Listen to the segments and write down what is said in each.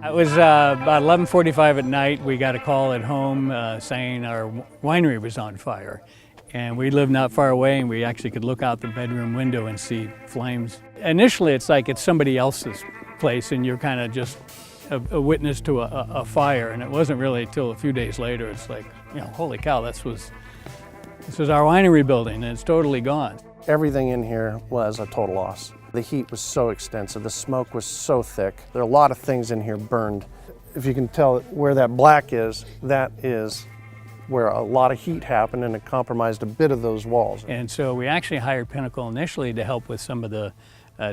It was about 11:45 at night. We got a call at home saying our winery was on fire. And we lived not far away, and we actually could look out the bedroom window and see flames. Initially, it's like it's somebody else's place, and you're kind of just a witness to a fire. And it wasn't really until a few days later, it's like, you know, holy cow, this was our winery building, and it's totally gone. Everything in here was a total loss. The heat was so extensive, the smoke was so thick. There are a lot of things in here burned. If you can tell where that black is, that is where a lot of heat happened, and it compromised a bit of those walls. And so we actually hired Pinnacle initially to help with some of the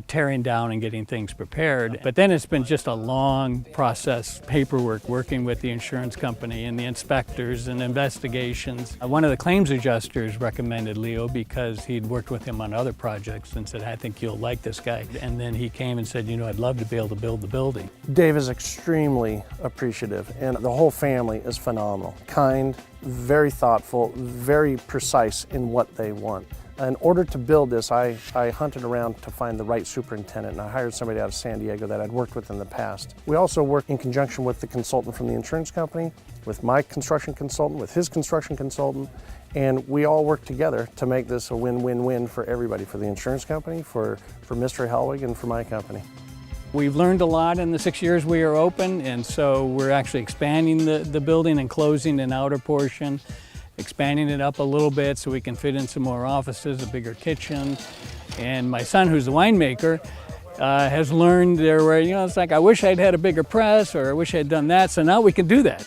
tearing down and getting things prepared. But then it's been just a long process, paperwork, working with the insurance company and the inspectors and investigations. One of the claims adjusters recommended Leo because he'd worked with him on other projects and said, I think you'll like this guy. And then he came and said, you know, I'd love to be able to build the building. Dave is extremely appreciative, and the whole family is phenomenal. Kind, very thoughtful, very precise in what they want. In order to build this, I hunted around to find the right superintendent, and I hired somebody out of San Diego that I'd worked with in the past. We also worked in conjunction with the consultant from the insurance company, with my construction consultant, with his construction consultant, and we all worked together to make this a win-win-win for everybody, for the insurance company, for Mr. Helwig, and for my company. We've learned a lot in the 6 years we are open, and so we're actually expanding the building and closing an outer portion, expanding it up a little bit so we can fit in some more offices, a bigger kitchen. And my son, who's the winemaker, has learned there where, you know, it's like, I wish I'd had a bigger press, or I wish I'd done that, so now we can do that.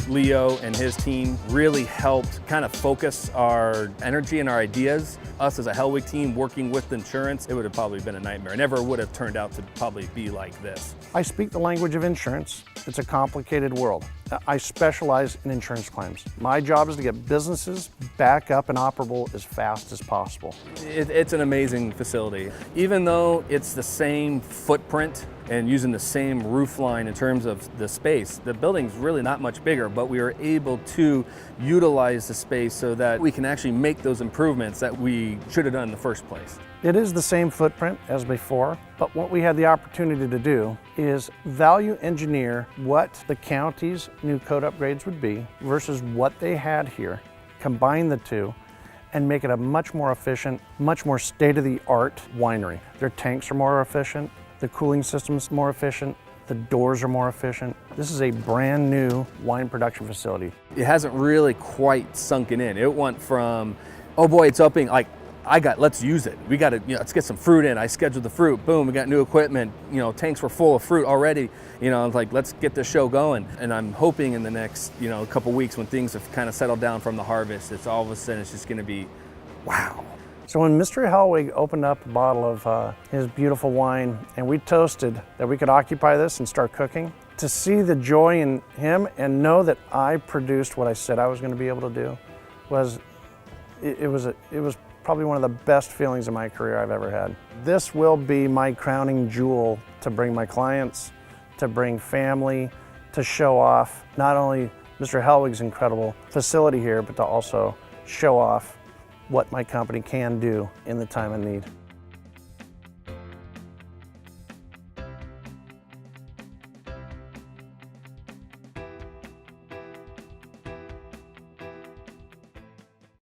Leo and his team really helped kind of focus our energy and our ideas. Us as a Helwig team working with insurance, it would have probably been a nightmare. It never would have turned out to probably be like this. I speak the language of insurance. It's a complicated world. I specialize in insurance claims. My job is to get businesses back up and operable as fast as possible. It's an amazing facility. Even though it's the same footprint and using the same roof line in terms of the space, the building's really not much bigger, but we were able to utilize the space so that we can actually make those improvements that we should have done in the first place. It is the same footprint as before, but what we had the opportunity to do is value engineer what the county's new code upgrades would be versus what they had here, combine the two, and make it a much more efficient, much more state-of-the-art winery. Their tanks are more efficient, the cooling system's more efficient, the doors are more efficient. This is a brand new wine production facility. It hasn't really quite sunken in. It went from, oh boy, it's opening, like, let's use it. We got to, you know, let's get some fruit in. I scheduled the fruit. Boom, we got new equipment. You know, tanks were full of fruit already. You know, like, let's get this show going. And I'm hoping in the next, you know, couple weeks when things have kind of settled down from the harvest, it's all of a sudden it's just going to be, wow. So when Mr. Helwig opened up a bottle of his beautiful wine, and we toasted that we could occupy this and start cooking, to see the joy in him and know that I produced what I said I was going to be able to do was, it was probably one of the best feelings of my career I've ever had. This will be my crowning jewel to bring my clients, to bring family, to show off not only Mr. Helwig's incredible facility here, but to also show off what my company can do in the time of need.